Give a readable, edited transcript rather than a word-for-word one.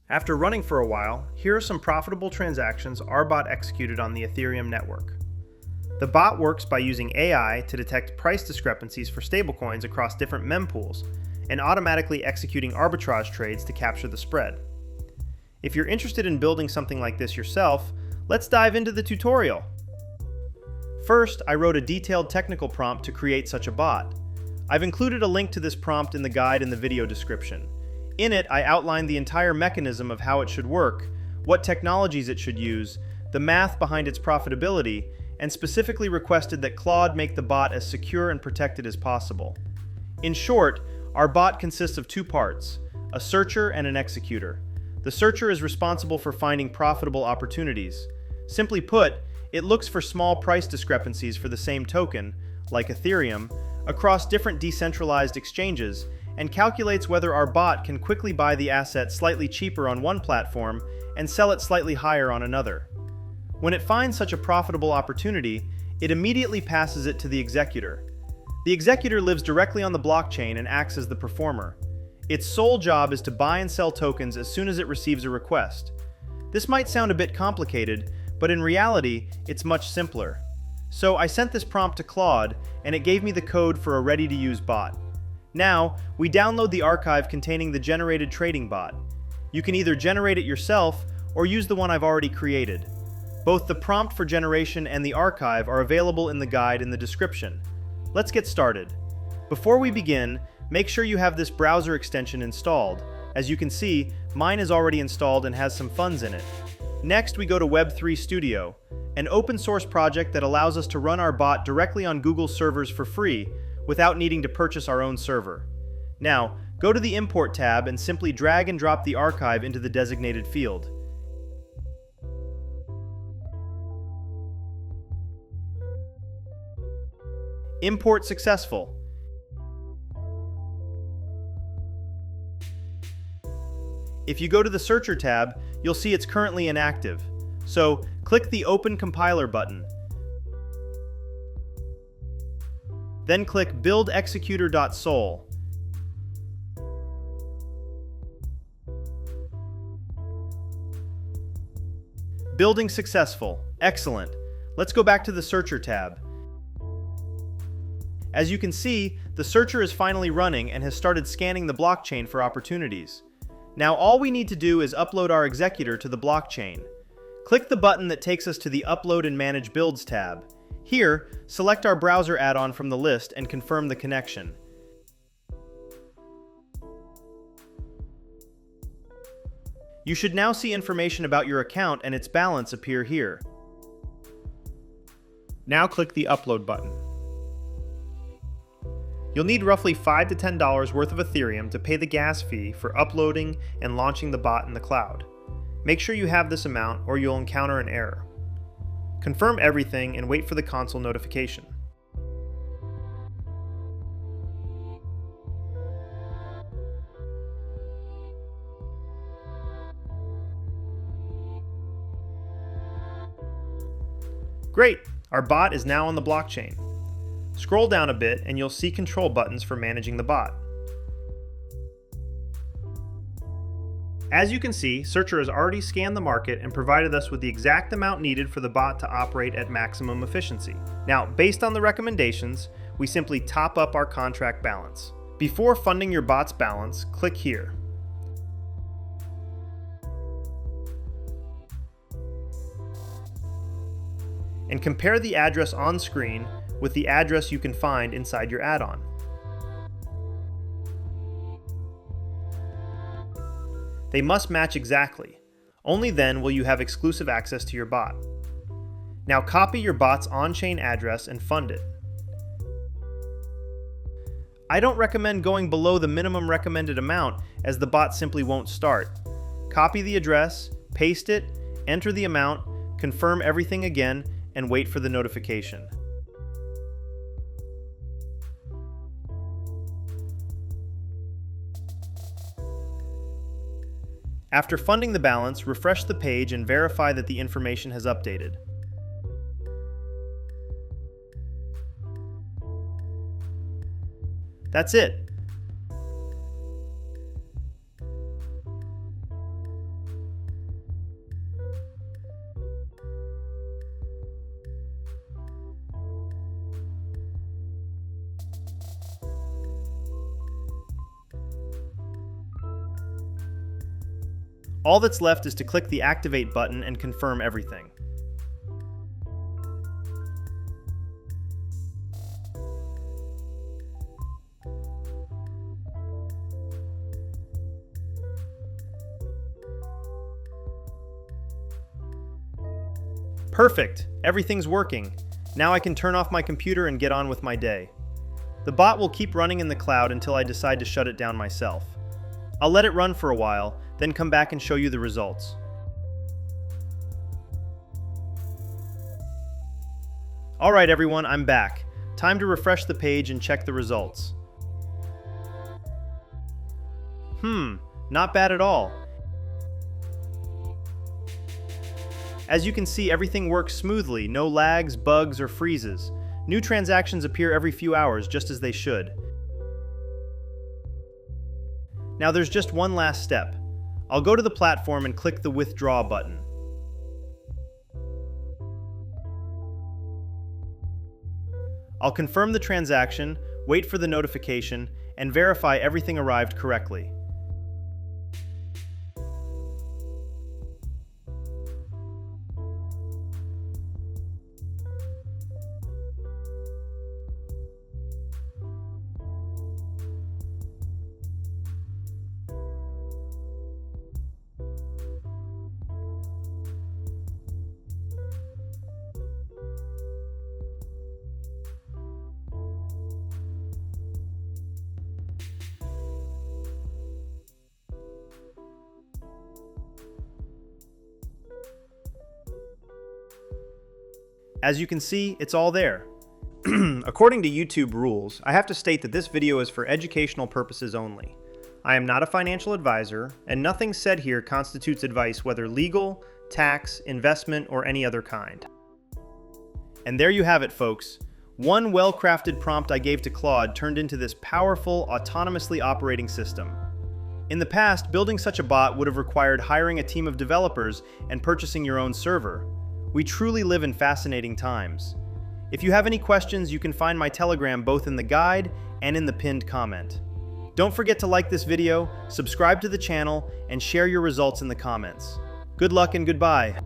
After running for a while, here are some profitable transactions our bot executed on the Ethereum network. The bot works by using AI to detect price discrepancies for stablecoins across different mempools and automatically executing arbitrage trades to capture the spread. If you're interested in building something like this yourself, let's dive into the tutorial. First, I wrote a detailed technical prompt to create such a bot. I've included a link to this prompt in the guide in the video description. In it, I outlined the entire mechanism of how it should work, what technologies it should use, the math behind its profitability, and specifically requested that Claude make the bot as secure and protected as possible. In short, our bot consists of two parts, a searcher and an executor. The searcher is responsible for finding profitable opportunities. Simply put, it looks for small price discrepancies for the same token, like Ethereum, across different decentralized exchanges, and calculates whether our bot can quickly buy the asset slightly cheaper on one platform and sell it slightly higher on another. When it finds such a profitable opportunity, it immediately passes it to the executor. The executor lives directly on the blockchain and acts as the performer. Its sole job is to buy and sell tokens as soon as it receives a request. This might sound a bit complicated, but in reality, it's much simpler. So I sent this prompt to Claude, and it gave me the code for a ready-to-use bot. Now, we download the archive containing the generated trading bot. You can either generate it yourself or use the one I've already created. Both the prompt for generation and the archive are available in the guide in the description. Let's get started. Before we begin, make sure you have this browser extension installed. As you can see, mine is already installed and has some funds in it. Next, we go to Web3 Studio, an open source project that allows us to run our bot directly on Google servers for free without needing to purchase our own server. Now, go to the Import tab and simply drag and drop the archive into the designated field. Import successful. If you go to the Searcher tab, you'll see it's currently inactive. So, click the Open Compiler button. Then click Build Executor.sol. Building successful. Excellent. Let's go back to the Searcher tab. As you can see, the searcher is finally running and has started scanning the blockchain for opportunities. Now all we need to do is upload our executor to the blockchain. Click the button that takes us to the Upload and Manage Builds tab. Here, select our browser add-on from the list and confirm the connection. You should now see information about your account and its balance appear here. Now click the Upload button. You'll need roughly $5 to $10 worth of Ethereum to pay the gas fee for uploading and launching the bot in the cloud. Make sure you have this amount or you'll encounter an error. Confirm everything and wait for the console notification. Great! Our bot is now on the blockchain. Scroll down a bit and you'll see control buttons for managing the bot. As you can see, Searcher has already scanned the market and provided us with the exact amount needed for the bot to operate at maximum efficiency. Now, based on the recommendations, we simply top up our contract balance. Before funding your bot's balance, click here. And compare the address on screen with the address you can find inside your add-on. They must match exactly. Only then will you have exclusive access to your bot. Now copy your bot's on-chain address and fund it. I don't recommend going below the minimum recommended amount as the bot simply won't start. Copy the address, paste it, enter the amount, confirm everything again, and wait for the notification. After funding the balance, refresh the page and verify that the information has updated. That's it. All that's left is to click the Activate button and confirm everything. Perfect! Everything's working. Now I can turn off my computer and get on with my day. The bot will keep running in the cloud until I decide to shut it down myself. I'll let it run for a while, then come back and show you the results. Alright everyone, I'm back. Time to refresh the page and check the results. Not bad at all. As you can see, everything works smoothly, no lags, bugs, or freezes. New transactions appear every few hours, just as they should. Now there's just one last step. I'll go to the platform and click the Withdraw button. I'll confirm the transaction, wait for the notification, and verify everything arrived correctly. As you can see, it's all there. According to YouTube rules, I have to state that this video is for educational purposes only. I am not a financial advisor, and nothing said here constitutes advice whether legal, tax, investment, or any other kind. And there you have it, folks. One well-crafted prompt I gave to Claude turned into this powerful, autonomously operating system. In the past, building such a bot would have required hiring a team of developers and purchasing your own server. We truly live in fascinating times. If you have any questions, you can find my Telegram both in the guide and in the pinned comment. Don't forget to like this video, subscribe to the channel, and share your results in the comments. Good luck and goodbye.